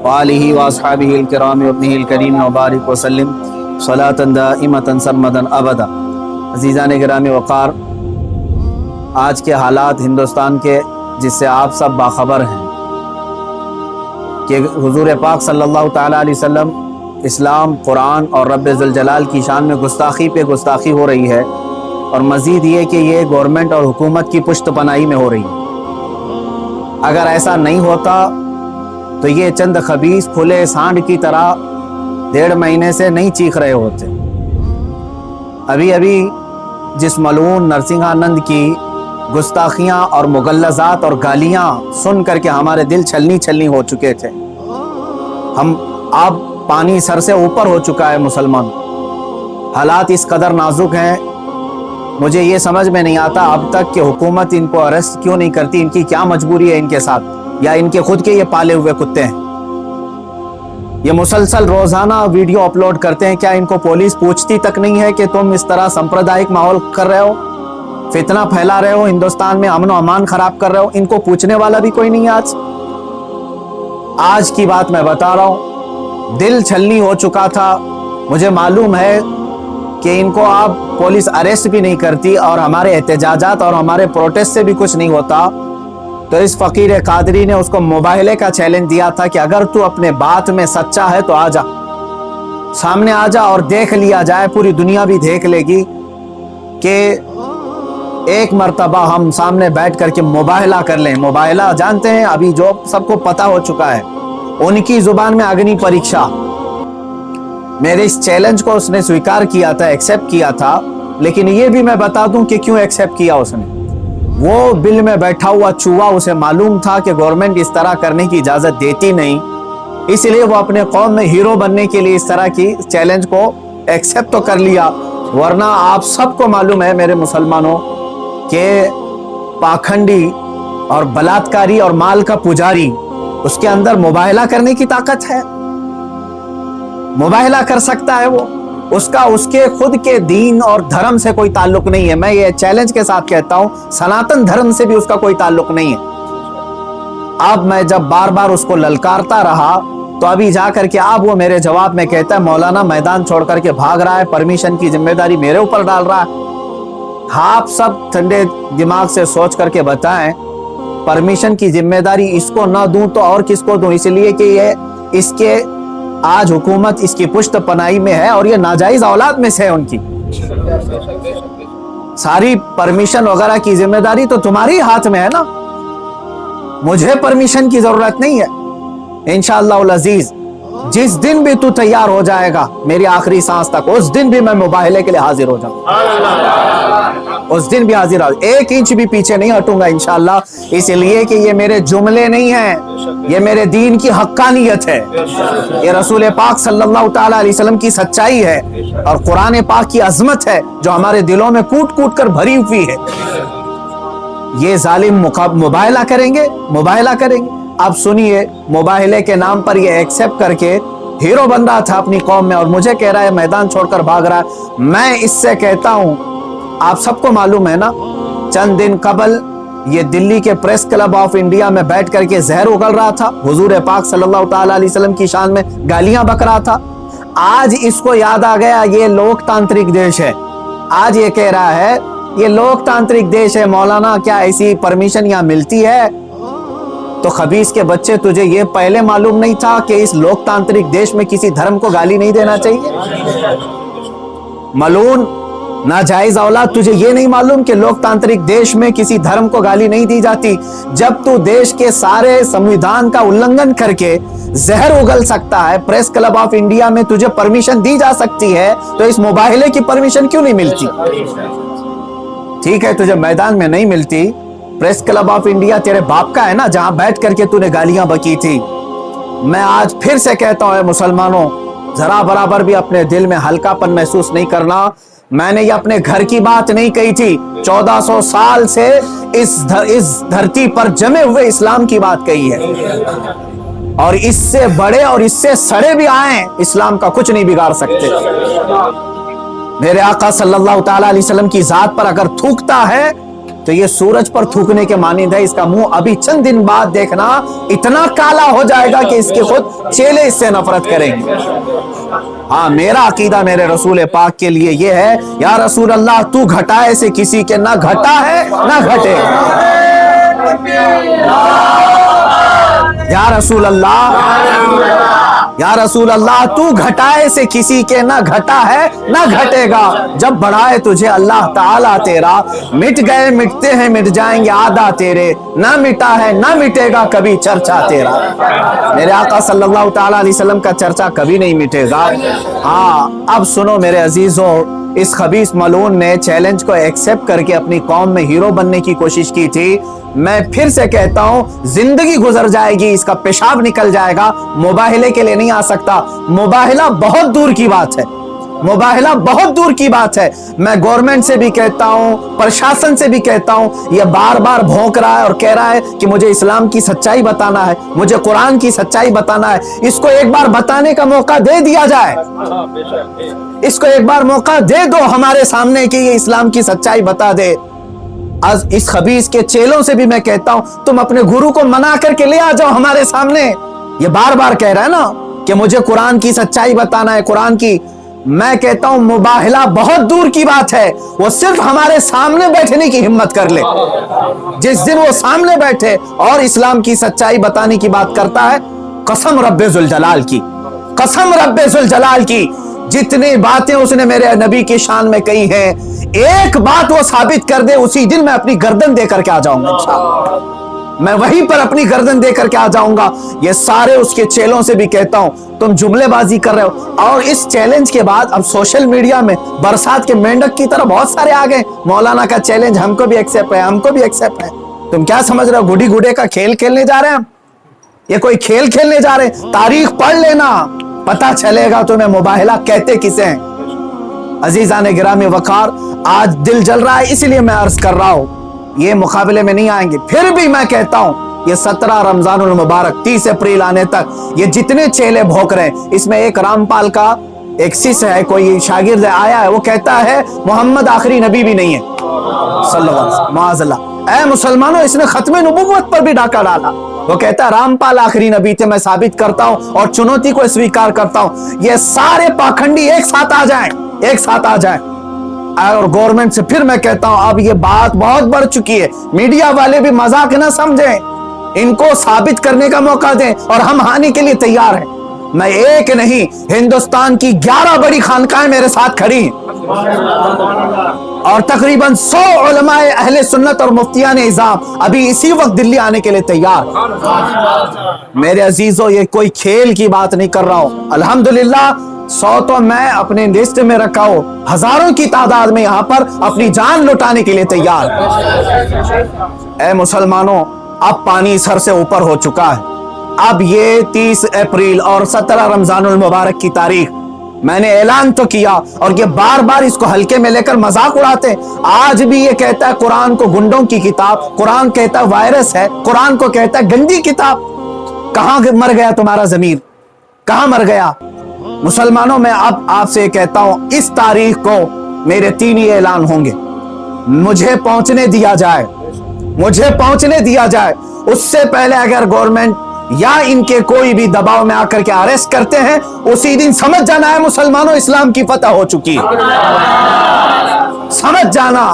وآلہ واصحابہ الکرام وابنہ الکریم وبارک وسلم صلاۃ دائمۃ سرمدا ابدا۔ عزیزان گرامی وقار، آج کے حالات ہندوستان کے جس سے آپ سب باخبر ہیں کہ حضور پاک صلی اللہ تعالیٰ علیہ وسلم، اسلام، قرآن اور رب ذوالجلال کی شان میں گستاخی پہ گستاخی ہو رہی ہے، اور مزید یہ کہ یہ گورنمنٹ اور حکومت کی پشت پناہی میں ہو رہی ہے۔ اگر ایسا نہیں ہوتا تو یہ چند خبیث کھلے سانڈ کی طرح 1.5 مہینے سے نہیں چیخ رہے ہوتے۔ ابھی جس ملعون نرسنگھانند کی گستاخیاں اور مغلظات اور گالیاں سن کر کے ہمارے دل چھلنی ہو چکے تھے، اب پانی سر سے اوپر ہو چکا ہے۔ مسلمان حالات اس قدر نازک ہیں، مجھے یہ سمجھ میں نہیں آتا اب تک کہ حکومت ان کو اریسٹ کیوں نہیں کرتی۔ ان کی کیا مجبوری ہے ان کے ساتھ، یا ان کے خود کے یہ پالے ہوئے کتے ہیں؟ یہ مسلسل روزانہ ویڈیو اپلوڈ کرتے ہیں، کیا ان کو پولیس پوچھتی تک نہیں ہے کہ تم اس طرح سمپردائک ماحول کر رہے ہو، فتنہ پھیلا رہے ہو، ہندوستان میں امن و امان خراب کر رہے ہو؟ ان کو پوچھنے والا بھی کوئی نہیں ہے۔ آج کی بات میں بتا رہا ہوں، دل چھلنی ہو چکا تھا۔ مجھے معلوم ہے کہ ان کو اب پولیس اریسٹ بھی نہیں کرتی اور ہمارے احتجاجات اور ہمارے پروٹیسٹ سے بھی کچھ نہیں ہوتا، تو اس فقیر قادری نے اس کو مباہلے کا چیلنج دیا تھا کہ اگر تو اپنے بات میں سچا ہے تو آ جا، سامنے آ جا اور دیکھ لیا جائے، پوری دنیا بھی دیکھ لے گی کہ ایک مرتبہ ہم سامنے بیٹھ کر کے مباہلہ کر لیں۔ مباہلہ جانتے ہیں، ابھی جو سب کو پتا ہو چکا ہے، ان کی زبان میں اگنی پریکشا۔ میرے اس چیلنج کو اس نے سویکار کیا تھا، ایکسیپٹ کیا تھا، لیکن یہ بھی میں بتا دوں کہ کیوں ایکسیپٹ کیا اس نے۔ وہ بل میں بیٹھا ہوا چوہا، اسے معلوم تھا کہ گورنمنٹ اس طرح کرنے کی اجازت دیتی نہیں، اس لیے وہ اپنے قوم میں ہیرو بننے کے لیے اس طرح کی چیلنج کو ایکسیپٹ تو کر لیا۔ ورنہ آپ سب کو معلوم ہے میرے مسلمانوں کہ پاکھنڈی اور بلاتکاری اور مال کا پجاری، اس کے اندر مباہلہ کرنے کی طاقت ہے، مباہلہ کر سکتا ہے وہ۔ اس کے خود کے دین اور دھرم سے کوئی تعلق نہیں ہے۔ میں یہ چیلنج کے ساتھ کہتا ہوں، سناتن دھرم سے بھی اس کا کوئی تعلق نہیں ہے۔ اب میں جب بار بار اس کو للکارتا رہا تو ابھی جا کر کے اب وہ میرے جواب میں کہتا ہے، مولانا میدان چھوڑ کر کے بھاگ رہا ہے، پرمیشن کی ذمہ داری میرے اوپر ڈال رہا ہے۔ آپ سب ٹھنڈے دماغ سے سوچ کر کے بتائیں، پرمیشن کی ذمہ داری اس کو نہ دوں تو اور کس کو دوں؟ اس لیے کہ یہ اس کے آج حکومت اس کی پشت پناہی میں ہے اور یہ ناجائز اولاد میں سے ہے ان کی۔ ساری پرمیشن وغیرہ کی ذمہ داری تو تمہاری ہاتھ میں ہے نا، مجھے پرمیشن کی ضرورت نہیں ہے۔ انشاءاللہ العزیز جس دن بھی تو تیار ہو جائے گا میری آخری سانس تک، اس دن بھی میں مباہلے کے لیے حاضر ہو جاؤں، اس دن بھی حاضر ہوں، 1 انچ بھی پیچھے نہیں ہٹوں گا انشاءاللہ۔ اس لیے کہ یہ میرے جملے نہیں ہیں، یہ میرے دین کی حقانیت ہے، یہ رسول پاک صلی اللہ تعالیٰ علیہ وسلم کی سچائی ہے، اور قرآن پاک کی عظمت ہے جو ہمارے دلوں میں کوٹ کوٹ کر بھری ہوئی ہے۔ یہ ظالم مباہلہ کریں گے، مباہلہ کریں گے۔ اب سنیے، مباہلے کے نام پر یہ ایکسیپٹ کر کے ہیرو بن رہا تھا اپنی قوم میں، اور مجھے کہہ رہا ہے میدان چھوڑ کر بھاگ رہا ہے۔ میں اس سے کہتا ہوں، آپ سب کو معلوم ہے نا، چند دن قبل یہ دلی کے پریس کلب آف انڈیا میں بیٹھ کر کے زہر اگل رہا تھا، حضور پاک صلی اللہ تعالیٰ علیہ وسلم کی شان میں گالیاں بک رہا تھا۔ آج اس کو یاد آ گیا یہ لوک تانترک دیش ہے، آج یہ کہہ رہا ہے یہ لوک تانترک دیش ہے، مولانا کیا ایسی پرمیشن یہاں ملتی ہے؟ تو خبیث کے بچے، تجھے یہ پہلے معلوم نہیں تھا کہ اس لوک تانترک دیش میں کسی دھرم کو گالی نہیں دینا چاہیے؟ ملعون ناجائز اولاد، تجھے یہ نہیں معلوم کہ لوک تانترک دیش میں کسی دھرم کو گالی نہیں دی جاتی؟ جب تو دیش کے سارے سمویدھان کا النگھن کر کے زہر اگل سکتا ہے، پریس کلب آف انڈیا میں تجھے پرمیشن دی جا سکتی ہے، تو اس مباہلے کی پرمیشن کیوں نہیں ملتی؟ ٹھیک ہے، تجھے میدان میں نہیں ملتی، پریس کلب آف انڈیا تیرے باپ کا ہے نا، جہاں بیٹھ کر کے تو نے گالیاں بکی تھی۔ میں آج پھر سے کہتا ہوں، اے مسلمانوں، ذرا برابر بھی اپنے دل میں ہلکا پن محسوس نہیں کرنا۔ میں نے یہ اپنے گھر کی بات نہیں کہی تھی، 1400 سال سے اس دھرتی پر جمے ہوئے اسلام کی بات کہی ہے، اور اس سے بڑے اور اس سے سڑے بھی آئیں، اسلام کا کچھ نہیں بگاڑ سکتے۔ میرے آقا صلی اللہ تعالیٰ علیہ وسلم کی ذات پر اگر تھوکتا ہے तो ये सूरज पर थूकने के मानिंद है। इसका मुंह अभी चंद दिन बाद देखना इतना काला हो जाएगा कि इसके खुद चेले इससे नफरत करेंगे। हाँ, मेरा अकीदा मेरे रसूल पाक के लिए ये है, या रसूल अल्लाह तू घटाए से किसी के ना घटा है ना घटे। या रसूल अल्लाह, या रसूल अल्लाह तू घटाए से किसी के ना घटा है ना घटेगा। जब बढ़ाए तुझे अल्लाह ताला तेरा, मिट गए मिटते हैं मिट जाएंगे आदा तेरे, ना मिटा है ना मिटेगा कभी चर्चा तेरा। मेरे आका सल्लल्लाहु ताला अलैहि वसल्लम का चर्चा कभी नहीं मिटेगा। हाँ, अब सुनो मेरे अजीजों, इस खबीस मलून ने चैलेंज को एक्सेप्ट करके अपनी कौम में हीरो बनने की कोशिश की थी। मैं फिर से कहता हूं, जिंदगी गुजर जाएगी, इसका पेशाब निकल जाएगा, मुबाहिले के लिए नहीं आ सकता। मुबाहिला बहुत दूर की बात है, मुबाहिला बहुत दूर की बात है। मैं गवर्नमेंट से भी कहता हूं, प्रशासन से भी कहता हूं, ये बार बार भौंक रहा है और कह रहा है कि मुझे इस्लाम की सच्चाई बताना है, मुझे कुरान की सच्चाई बताना है। इसको एक बार बताने का मौका दे दिया जाए, इसको एक बार मौका दे दो हमारे सामने कि ये इस्लाम की सच्चाई बता दे। आज इस खबीस के चेलों से भी मैं कहता हूं, तुम अपने गुरु को मना करके ले आ जाओ हमारे सामने। ये बार बार कह रहा है ना कि मुझे कुरान की सच्चाई बताना है, कुरान की। मैं कहता हूं मुबाहिला बहुत दूर की बात है, वो सिर्फ हमारे सामने बैठने की हिम्मत कर ले। जिस दिन वो सामने बैठे और इस्लाम की सच्चाई बताने की बात करता है, कसम रब्बे जुल जलाल की, कसम रब्बे जुल जलाल की, जितनी बातें उसने मेरे नबी की शान में कही हैं, एक बात वो साबित कर दे, उसी दिन मैं अपनी गर्दन दे करके आ जाऊंगा इंशाअल्लाह। मैं वहीं पर अपनी गर्दन दे करके आ जाऊंगा। ये सारे उसके चेलों से भी कहता हूं, तुम जुमलेबाजी कर रहे हो। और इस चैलेंज के बाद अब सोशल मीडिया में बरसात के मेंढक की तरह बहुत सारे आ गए, मौलाना का चैलेंज हमको भी एक्सेप्ट है, हमको भी एक्सेप्ट है। तुम क्या समझ रहे हो, गुडी गुडे का खेल खेलने जा रहे हैं हम? ये कोई खेल खेलने जा रहे हैं? तारीख पढ़ लेना, पता चलेगा तुम्हें मुबाहिला कहते किसे हैं। अजीजान गिरामी वकार, आज दिल जल रहा है इसलिए मैं अर्ज कर रहा हूं, ये मुकाबले में नहीं आएंगे। फिर भी मैं कहता हूं, ये 17 रमजानुल मुबारक 30 अप्रैल आने तक ये जितने चेले भौंक रहे हैं, इसमें एक रामपाल का एक शिष्य है, कोई शागिर्द आया है, वो कहता है मोहम्मद आखिरी नबी भी नहीं है सल्लल्लाहु अलैहि वसल्लम। माअज़ल्लाह। ऐ मुसलमानों, इसने खत्मे नबुव्वत पर भी डाका डाला। वो कहता है रामपाल आखिरी नबी थे, मैं साबित करता हूं और चुनौती को स्वीकार करता हूं। ये सारे पाखंडी एक साथ आ जाएं, एक साथ आ जाएं। और गवर्नमेंट से फिर मैं कहता हूं, अब ये बात बहुत बढ़ चुकी है, मीडिया वाले भी मजाक ना समझें, इनको साबित करने का मौका दें और हम हानि के लिए तैयार हैं। मैं एक नहीं, हिंदुस्तान की 11 बड़ी खानकाएं मेरे साथ खड़ी हैं और तकरीबन 100 उलमाए अहले सुन्नत और मुफ्तियान इज़ाम अभी इसी वक्त दिल्ली आने के लिए तैयार। मेरे अजीजों, ये कोई खेल की बात नहीं कर रहा हूं। अल्हम्दुलिल्लाह 100 तो मैं अपने लिस्ट में रखा हूं, हजारों की तादाद में यहां पर अपनी जान लुटाने के लिए तैयार। ऐ मुसलमानों, अब पानी सर से ऊपर हो चुका है। अब ये 30 अप्रैल और 17 रमजानुल मुबारक की तारीख मैंने ऐलान तो किया और ये बार बार इसको हल्के में लेकर मजाक उड़ाते हैं। आज भी ये कहता है कुरान को गुंडों की किताब, कुरान कहता है वायरस है, कुरान को कहता है गंदी किताब। कहां मर गया तुम्हारा ज़मीर, कहां मर गया? मुसलमानों, मैं अब आपसे कहता हूं, इस तारीख को मेरे 3 ही ऐलान होंगे। मुझे पहुंचने दिया जाए, मुझे पहुंचने दिया जाए। उससे पहले अगर गवर्नमेंट या इनके कोई भी दबाव में आकर के अरेस्ट करते हैं, उसी दिन समझ जाना है मुसलमानों, इस्लाम की फतह हो चुकी है। समझ जाना,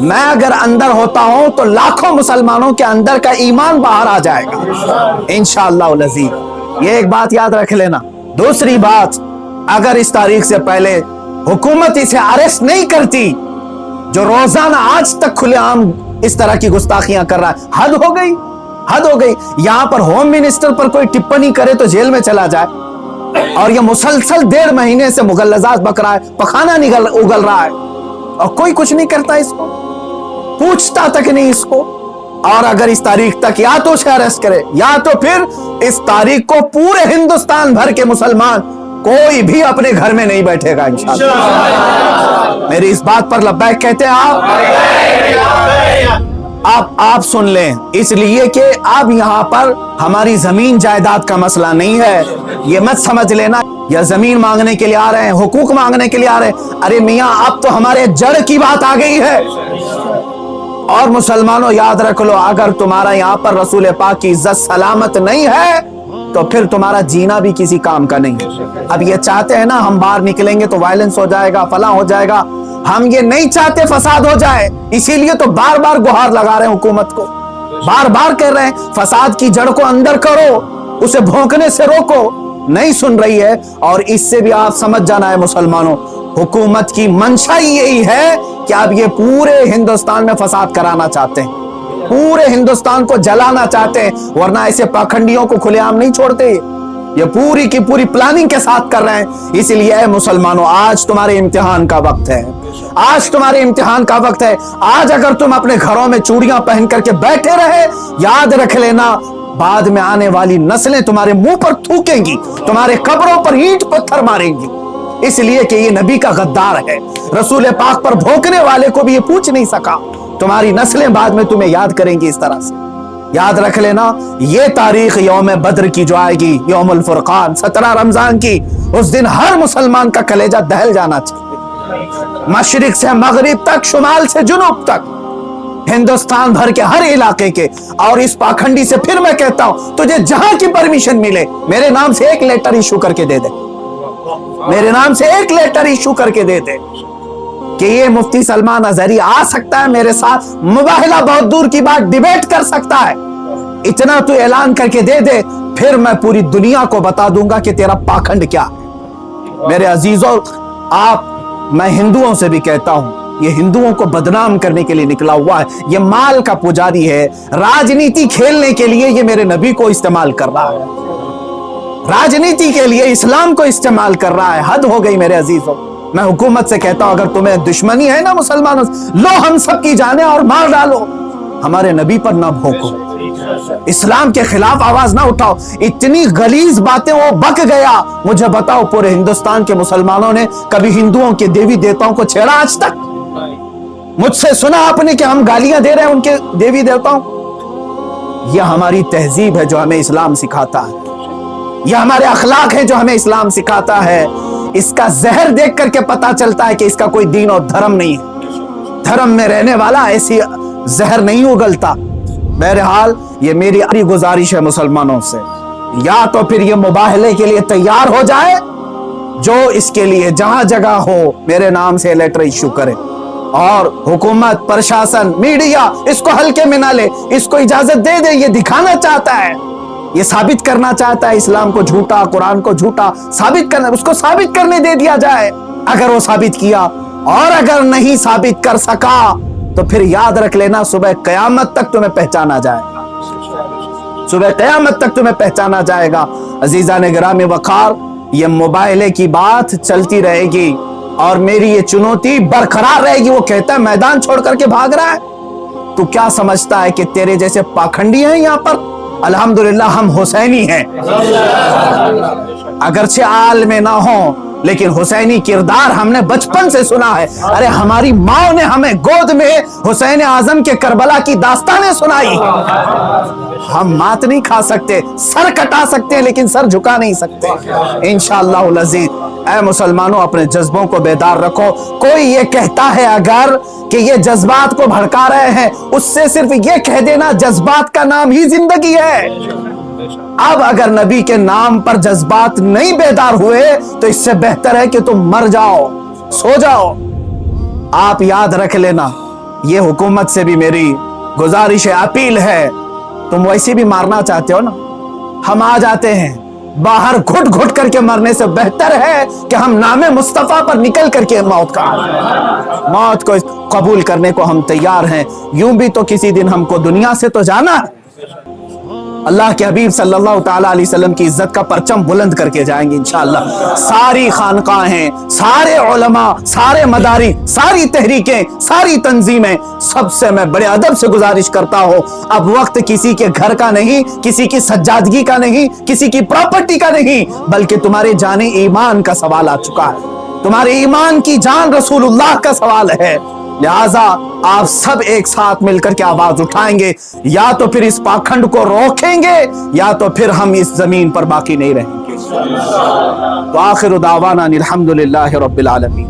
मैं अगर अंदर होता हूं तो लाखों मुसलमानों के अंदर का ईमान बाहर आ जाएगा इंशाअल्लाह अज़ीज़। ये एक बात याद रख लेना। दूसरी बात, अगर इस तारीख से पहले हुकूमत इसे अरेस्ट नहीं करती, जो रोजाना आज तक खुलेआम इस तरह की गुस्ताखियां कर रहा है, हद हो गई, हद हो गई। यहां पर होम मिनिस्टर पर कोई टिप्पणी करे तो जेल में चला जाए, और ये मुसलसल 1.5 महीने से मुगल्लजात बक रहा है, पखाना उगल रहा है और कोई कुछ नहीं करता, इसको पूछता तक नहीं इसको। और अगर इस तारीख तक या तो उसे अरेस्ट करे या तो फिर इस तारीख को पूरे हिंदुस्तान भर के मुसलमान कोई भी अपने घर में नहीं बैठेगा इंशाअल्लाह। मेरी इस बात पर लब्बैक कहते हैं आप सुन लें, इसलिए कि अब यहाँ पर हमारी जमीन जायदाद का मसला नहीं है। ये मत समझ लेना या जमीन मांगने के लिए आ रहे हैं, हुकूक मांगने के लिए आ रहे हैं। अरे मियाँ, अब तो हमारे जड़ की बात आ गई है। और मुसलमानों याद रख लो, अगर तुम्हारा यहाँ पर रसूल पाक की इज्जत सलामत नहीं है तो फिर तुम्हारा जीना भी किसी काम का नहीं है। अब ये चाहते हैं ना हम बाहर निकलेंगे तो वायलेंस हो जाएगा, फला हो जाएगा, हम ये नहीं चाहते फसाद हो जाए, इसीलिए तो बार बार गुहार लगा रहे हैं हुकूमत को, बार बार कह रहे हैं फसाद की जड़ को अंदर करो, उसे भौंकने से रोको। नहीं सुन रही है। और इससे भी आप समझ जाना है मुसलमानों, हुकूमत की मंशा यही है कि आप ये पूरे हिंदुस्तान में फसाद कराना चाहते हैं, पूरे हिंदुस्तान को जलाना चाहते हैं, वरना ऐसे पाखंडियों को खुलेआम नहीं छोड़ते, ये पूरी की पूरी प्लानिंग के साथ कर रहे हैं। इसलिए मुसलमानों आज तुम्हारे इम्तिहान का वक्त है, आज तुम्हारे इम्तिहान का वक्त है। आज अगर तुम अपने घरों में चूड़ियां पहन करके बैठे रहे, याद रख लेना बाद में आने वाली नस्लें तुम्हारे मुंह पर थूकेंगी, तुम्हारे कब्रों पर ईंट पत्थर मारेंगी, इसलिए कि ये नबी का गद्दार है। रसूल पाक पर भौंकने वाले को भी ये पूछ नहीं सका। तुम्हारी नस्लें बाद में तुम्हें याद करेंगी इस तरह से। याद रख लेना, ये तारीख यौम बद्र की जो आएगी, यौमुल फुरकान 17 रमजान की, उस दिन हर मुसलमान का कलेजा दहल जाना चाहिए। मशरिक से मगरिब तक, शुमाल से जुनूब तक, हिंदुस्तान भर के हर इलाके के। और इस पाखंडी से फिर मैं कहता हूं, तुझे जहां की परमिशन मिले मेरे नाम से एक लेटर इशू करके दे दे, मेरे नाम से एक लेटर इशू करके दे दे कि ये मुफ्ती सलमान अजहरी आ सकता है मेरे साथ, मुबाहिला बहुत दूर की बात, डिबेट कर सकता है, इतना तू ऐलान करके दे दे, फिर मैं पूरी दुनिया को बता दूंगा कि तेरा पाखंड क्या है। मेरे अजीजों, मैं हिंदुओं से भी कहता हूं, ये हिंदुओं को बदनाम करने के लिए निकला हुआ है, ये माल का पुजारी है, राजनीति खेलने के लिए ये मेरे नबी को इस्तेमाल कर रहा है, राजनीति के लिए इस्लाम को इस्तेमाल कर रहा है। हद हो गई मेरे अजीजों। मैं हुकूमत से कहता हूं, अगर तुम्हें दुश्मनी है ना मुसलमानों से, लो हम सब की जाने और मार डालो, हमारे नबी पर ना भोंको, इस्लाम के खिलाफ आवाज ना उठाओ। इतनी गलीज बातें वो बक गया। मुझे बताओ, पूरे हिंदुस्तान के मुसलमानों ने कभी हिंदुओं के देवी देवताओं को छेड़ा आज तक? मुझसे सुना आपने कि हम गालियां दे रहे हैं उनके देवी देवताओं? यह हमारी तहजीब है जो हमें इस्लाम सिखाता है, यह हमारे अखलाक है जो हमें इस्लाम सिखाता है। इसका जहर देख करके पता चलता है कि इसका कोई दीन और धर्म नहीं है, धर्म में रहने वाला ऐसी जहर नहीं उगलता। बहरहाल ये मेरी गुजारिश है मुसलमानों से, या तो फिर ये मुबाहले के लिए तैयार हो जाए, जो इसके लिए जहां जगह हो मेरे नाम से लेटर इश्यू करे, और हुकूमत, प्रशासन, मीडिया इसको हल्के में ना ले, इसको इजाजत दे दे। ये दिखाना चाहता है, ये साबित करना चाहता है इस्लाम को झूठा, कुरान को झूठा साबित करना, उसको साबित करने दे दिया जाए। अगर वो साबित किया, और अगर नहीं साबित कर सका तो फिर याद रख लेना, सुबह कयामत तक तुम्हें पहचाना जाएगा, सुबह कयामत तक तुम्हें पहचाना जाएगा। अजीजान गिरामी वकार, ये मुबाहले की बात चलती रहेगी और मेरी ये चुनौती बरकरार रहेगी। वो कहता है मैदान छोड़ करके भाग रहा है, तू क्या समझता है कि तेरे जैसे पाखंडी हैं यहाँ पर? अल्हम्दुलिल्लाह हम हुसैनी हैं, अगरचे आल में ना हो, लेकिन हुसैनी किरदार हमने बचपन से सुना है। अरे हमारी माँ ने हमें गोद में हुसैन आजम के करबला की दास्तानें सुनाई। हम मात नहीं खा सकते, सर कटा सकते हैं लेकिन सर झुका नहीं सकते इंशाअल्लाह अज़ीज़। ऐ मुसलमानों, अपने जज्बों को बेदार रखो। कोई ये कहता है अगर कि ये जज्बात को भड़का रहे हैं, उससे सिर्फ ये कह देना जज्बात का नाम ही जिंदगी है। अब अगर नबी के नाम पर जज्बात नहीं बेदार हुए तो इससे बेहतर है कि तुम मर जाओ, सो जाओ। आप याद रख लेना, ये हुकूमत से भी मेरी गुजारिश है, अपील है, तुम वैसे भी मारना चाहते हो ना, हम आ जाते हैं, बाहर घुट घुट करके मरने से बेहतर है कि हम नामे मुस्तफा पर निकल करके मौत को कबूल करने को हम तैयार हैं। यूं भी तो किसी दिन हमको दुनिया से तो जाना है। अल्लाह के हबीब सल्लल्लाहु ताला अलैहि वसल्लम की इज्जत का परचम बुलंद करके जाएंगे इंशाअल्लाह। सारी खानकाहें, सारे उलमा, सारे मदारी, सारी तहरीकें, सारी तंजीमें, सबसे मैं बड़े अदब से गुजारिश करता हूँ, अब वक्त किसी के घर का नहीं, किसी की सज्जादगी का नहीं, किसी की प्रॉपर्टी का नहीं, बल्कि तुम्हारे जाने ईमान का सवाल आ चुका है। तुम्हारे ईमान की जान रसूलुल्लाह का सवाल है। लिहाजा आप सब एक साथ मिलकर के आवाज उठाएंगे, या तो फिर इस पाखंड को रोकेंगे या तो फिर हम इस जमीन पर बाकी नहीं रहेंगे। तो आखिर दावाना अल्हम्दुलिल्लाहि रब्बिल आलमीन।